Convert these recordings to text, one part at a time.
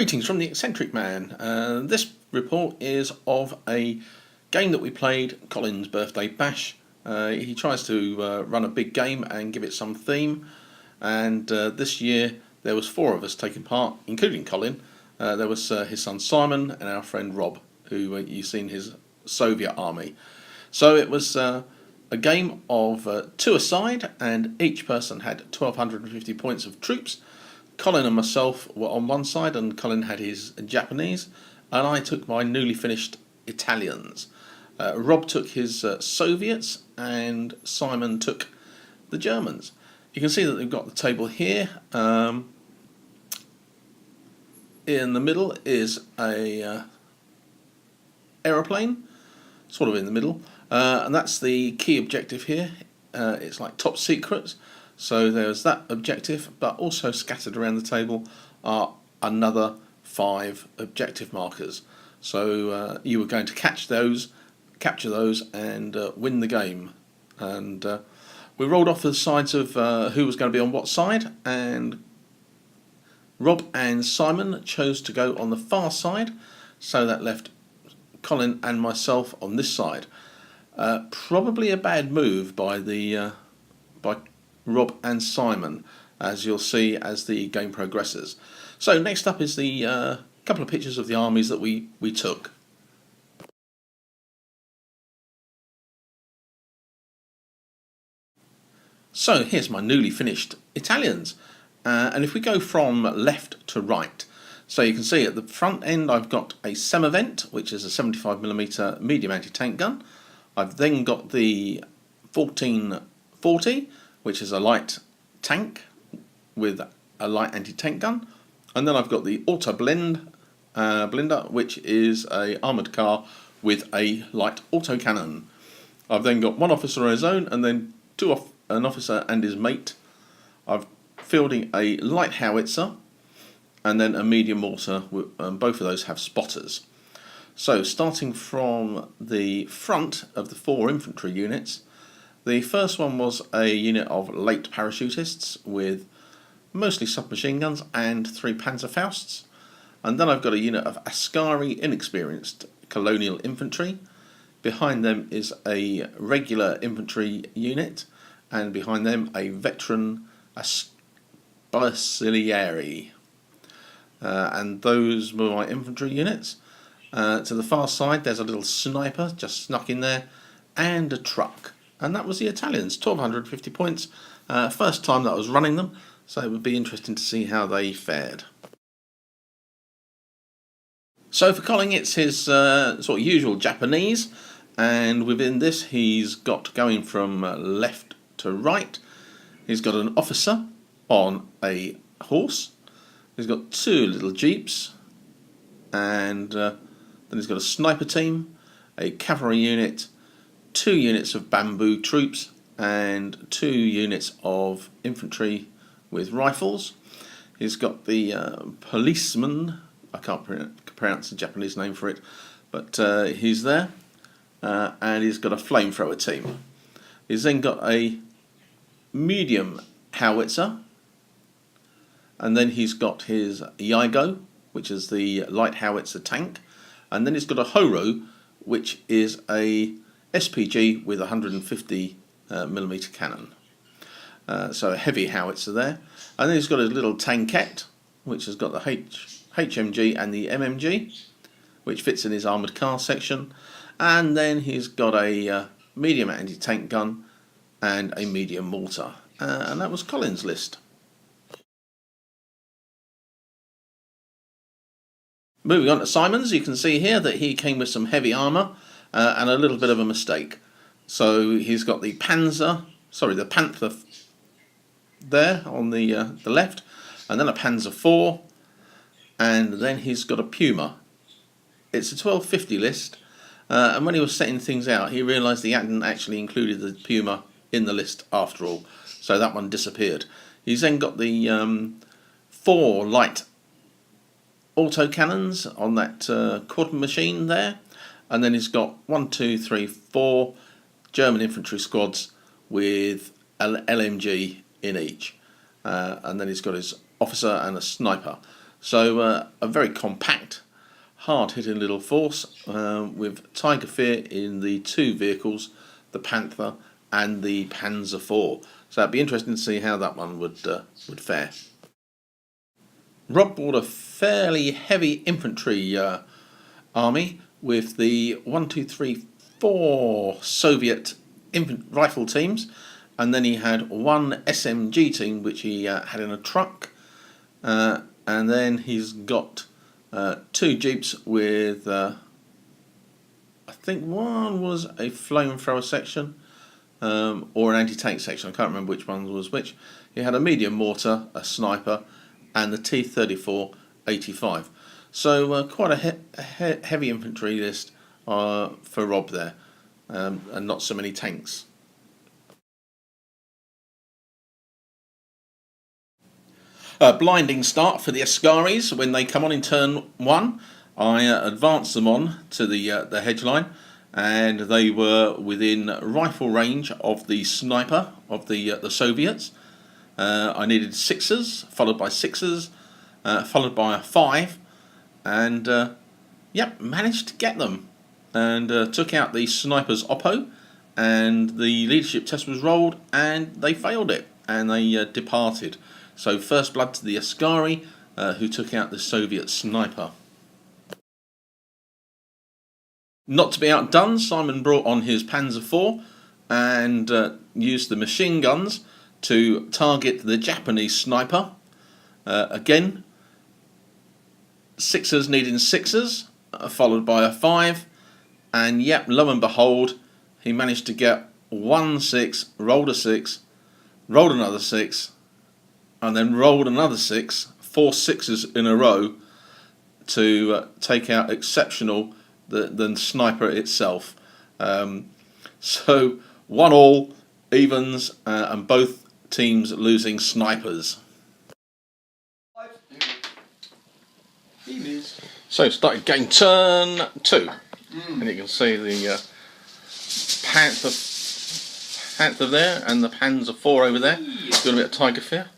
Greetings from the Eccentric Man. This report is of a game that we played, Colin's Birthday Bash. He tries to run a big game and give it some theme, and this year there was 4 of us taking part, including Colin. There was his son Simon and our friend Rob, who you've seen his Soviet army. So it was a game of 2 aside, and each person had 1250 points of troops. Colin and myself were on one side, and Colin had his Japanese, and I took my newly finished Italians. Rob took his Soviets, and Simon took the Germans. You can see that they've got the table here. In the middle is a aeroplane, sort of in the middle, and that's the key objective here. It's like top secret. So there's that objective, but also scattered around the table are another 5 objective markers. So you were going to capture those, and win the game. And we rolled off the sides of who was going to be on what side, and Rob and Simon chose to go on the far side, so that left Colin and myself on this side. Probably a bad move by Rob and Simon, as you'll see as the game progresses. So next up is the couple of pictures of the armies that we took. So here's my newly finished Italians, and if we go from left to right, so you can see at the front end I've got a Semavent, which is a 75mm medium anti-tank gun. I've then got the 1440, which is a light tank with a light anti-tank gun, and then I've got the Auto Blinder, which is a armoured car with a light autocannon. I've then got one officer on his own, and then an officer and his mate. I'm fielding a light howitzer, and then a medium mortar. Both of those have spotters. So starting from the front of the 4 infantry units, the first one was a unit of late parachutists with mostly submachine guns and 3 Panzerfausts. And then I've got a unit of Ascari inexperienced colonial infantry. Behind them is a regular infantry unit, and behind them a veteran Sparsiglieri. And those were my infantry units. To the far side there's a little sniper just snuck in there, and a truck. And that was the Italians, 1250 points. First time that I was running them, so it would be interesting to see how they fared. So for Colin, it's his sort of usual Japanese, and within this he's got, going from left to right, he's got an officer on a horse, he's got 2 little jeeps, and then he's got a sniper team, a cavalry unit, 2 units of bamboo troops, and 2 units of infantry with rifles. He's got the policeman, I can't pronounce the Japanese name for it, but he's there, and he's got a flamethrower team. He's then got a medium howitzer, and then he's got his Yaigo, which is the light howitzer tank, and then he's got a Horo, which is a SPG with 150mm cannon. So a heavy howitzer there. And then he's got a little tankette, which has got the HMG and the MMG, which fits in his armoured car section. And then he's got a medium anti-tank gun and a medium mortar. And that was Colin's list. Moving on to Simon's, you can see here that he came with some heavy armour and a little bit of a mistake. So he's got the Panther there on the left, and then a Panzer IV, and then he's got a Puma. It's a 1250 list, and when he was setting things out, he realised he hadn't actually included the Puma in the list after all, so that one disappeared. He's then got the 4 light autocannons on that quad machine there, and then he's got 1, 2, 3, 4 German infantry squads with LMG in each, and then he's got his officer and a sniper. So a very compact, hard-hitting little force with Tiger Fear in the two vehicles, the Panther and the Panzer IV. So it'd be interesting to see how that one would fare. Rob bought a fairly heavy infantry army with the 1, 2, 3, 4 Soviet rifle teams, and then he had one SMG team which he had in a truck, and then he's got 2 jeeps with I think one was a flamethrower section or an anti-tank section. I can't remember which one was which. He had a medium mortar, a sniper, and the T-34-85. So quite a heavy infantry list for Rob there, and not so many tanks. A blinding start for the Ascaris when they come on in turn 1. I advanced them on to the hedge line, and they were within rifle range of the sniper of the Soviets. I needed 6s, followed by 6s, followed by a 5, and yep, managed to get them, and took out the sniper's Oppo, and the leadership test was rolled, and they failed it, and they departed. So first blood to the Ascari, who took out the Soviet sniper. Not to be outdone, Simon brought on his Panzer IV and used the machine guns to target the Japanese sniper. Again, 6s needing 6s, followed by a 5, and yep, lo and behold, he managed to get 1 6, rolled a 6, rolled another 6, and then rolled another 6, 4 6s in a row to take out exceptional the sniper itself. So 1-1 evens, and both teams losing snipers. So started game turn 2, and you can see the Panther there and the Panzer IV over there. Doing a bit of Tiger Fear.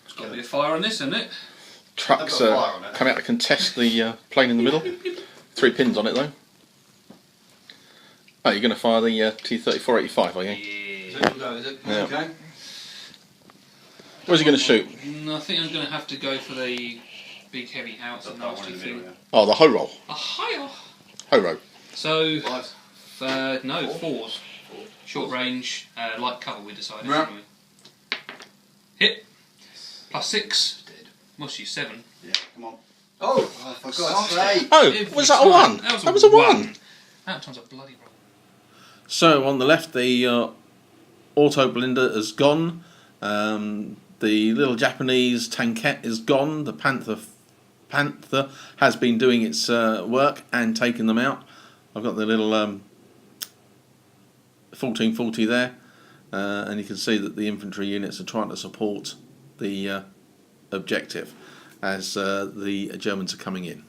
It's got a bit of fire on this, isn't it? Trucks come out to contest the plane in the middle. 3 pins on it though. Oh, you're going to fire the T-34-85, are you? Yeah. Is it? Yeah. Okay. Where's he going to shoot? I think I'm going to have to go for the big heavy house and nasty thing. Oh, the Ho-Roll. A higher. Ho-Roll. So, Fives. no, 4s. Short range, light cover we decided. Right. Anyway. Hit. +6. Must use 7. Yeah, come on. Oh, for God's sake. Oh, Every was that a time. 1? That was a 1. That time's a bloody roll. So on the left, the auto blinder has gone. The little Japanese tankette is gone. The Panther has been doing its work and taken them out. I've got the little 1440 there, and you can see that the infantry units are trying to support the objective as the Germans are coming in.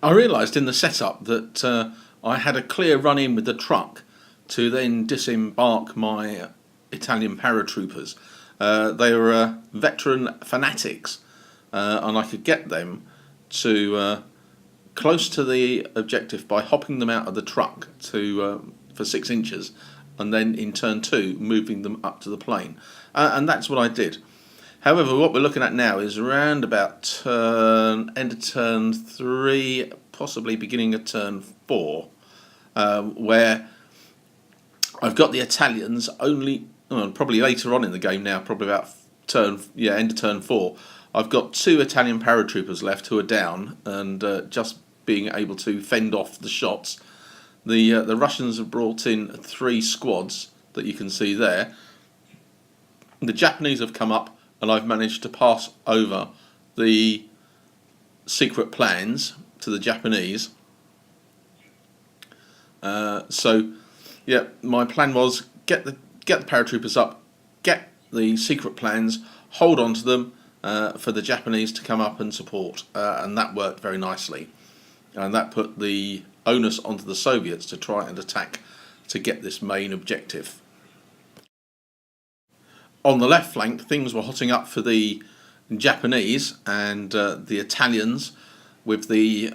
I realised in the setup that I had a clear run in with the truck to then disembark my Italian paratroopers. They were veteran fanatics, and I could get them to close to the objective by hopping them out of the truck for 6 inches, and then in turn 2 moving them up to the plane, and that's what I did. However, what we're looking at now is around about end of turn 3, possibly beginning of turn 4, where I've got the Italians only, probably later on in the game now, probably about end of turn 4. I've got 2 Italian paratroopers left who are down and just being able to fend off the shots. The Russians have brought in 3 squads that you can see there. The Japanese have come up, and I've managed to pass over the secret plans to the Japanese. So, yeah, my plan was get the paratroopers up, get the secret plans, hold on to them for the Japanese to come up and support, and that worked very nicely. And that put the onus onto the Soviets to try and attack to get this main objective. on the left flank, things were hotting up for the Japanese and the Italians, with the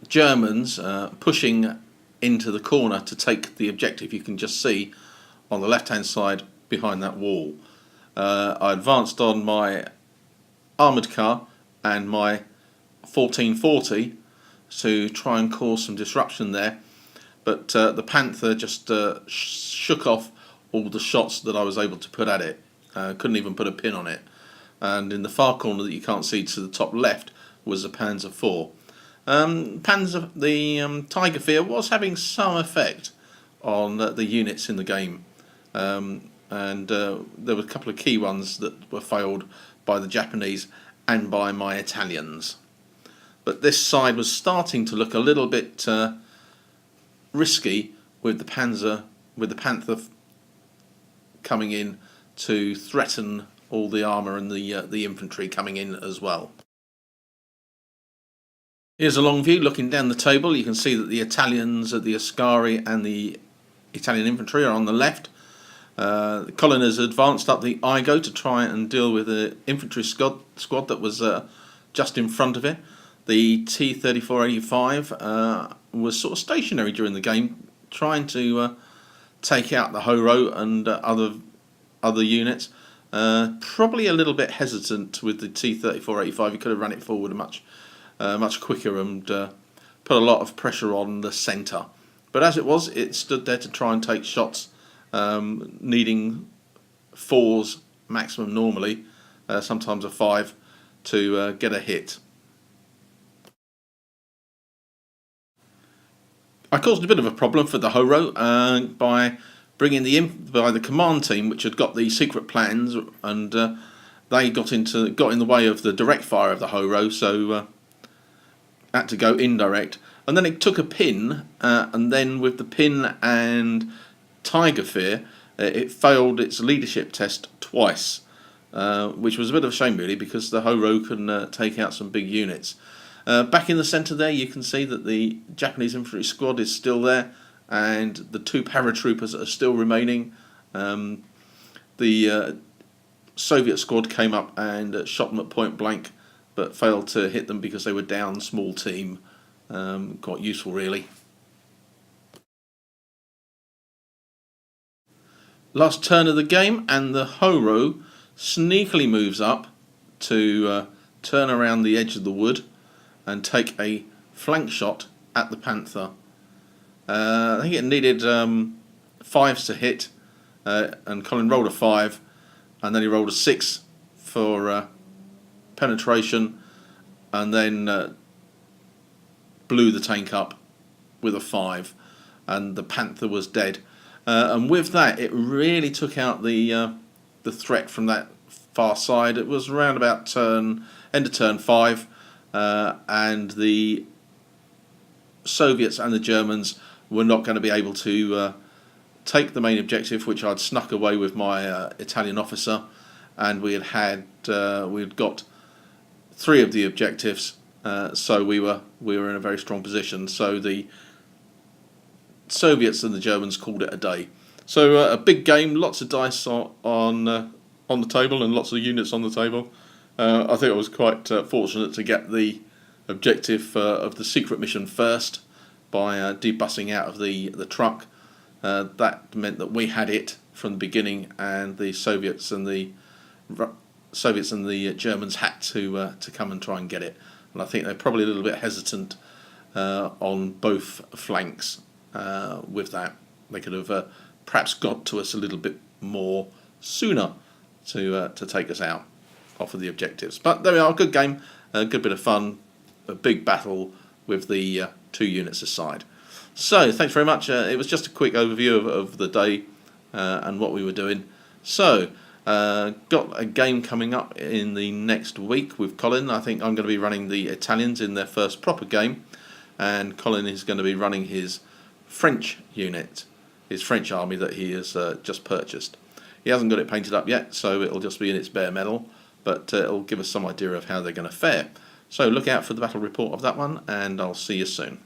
Germans pushing into the corner to take the objective. You can just see on the left hand side behind that wall. I advanced on my armoured car and my 1440 to try and cause some disruption there, but the Panther just shook off all the shots that I was able to put at it. Couldn't even put a pin on it. And in the far corner that you can't see to the top left was a Panzer IV. The Tiger Fear was having some effect on the units in the game, and there were a couple of key ones that were failed by the Japanese and by my Italians. But this side was starting to look a little bit risky with the Panther coming in to threaten all the armour and the infantry coming in as well. Here's a long view looking down the table. You can see that the Italians, the Ascari and the Italian infantry are on the left. Colin has advanced up the Igo to try and deal with the infantry squad that was just in front of it. The T-3485 was sort of stationary during the game, trying to take out the Horo and other units. Probably a little bit hesitant with the T-3485. He could have run it forward much quicker and put a lot of pressure on the centre. But as it was, it stood there to try and take shots, needing 4s maximum normally, sometimes a 5, to get a hit. I caused a bit of a problem for the Horo by bringing the command team, which had got the secret plans, and they got in the way of the direct fire of the Horo, so had to go indirect. And then it took a pin, and then with the pin and Tiger Fear, it failed its leadership test twice, which was a bit of a shame really, because the Horo can take out some big units. Back in the centre there, you can see that the Japanese infantry squad is still there, and the 2 paratroopers are still remaining. The Soviet squad came up and shot them at point blank, but failed to hit them because they were down. Small team, quite useful really. Last turn of the game, and the Horo sneakily moves up to turn around the edge of the wood and take a flank shot at the Panther. I think it needed 5s to hit, and Colin rolled a 5, and then he rolled a 6 for penetration, and then blew the tank up with a 5, and the Panther was dead. And with that, it really took out the threat from that far side. It was around about end of turn 5. And the Soviets and the Germans were not going to be able to take the main objective, which I'd snuck away with my Italian officer, and we had got 3 of the objectives, so we were in a very strong position. So the Soviets and the Germans called it a day. So a big game, lots of dice on the table and lots of units on the table. I think I was quite fortunate to get the objective of the secret mission first by debussing out of the truck. That meant that we had it from the beginning, and the Soviets and the Germans had to come and try and get it. And I think they're probably a little bit hesitant on both flanks with that. They could have perhaps got to us a little bit more sooner to take us out off of the objectives. But there we are, good game, a good bit of fun, a big battle with the 2 units aside. So thanks very much. It was just a quick overview of the day and what we were doing. So got a game coming up in the next week with Colin. I think I'm going to be running the Italians in their first proper game, and Colin is going to be running his French unit, his French army that he has just purchased. He hasn't got it painted up yet, so it'll just be in its bare metal, but it'll give us some idea of how they're going to fare. So look out for the battle report of that one, and I'll see you soon.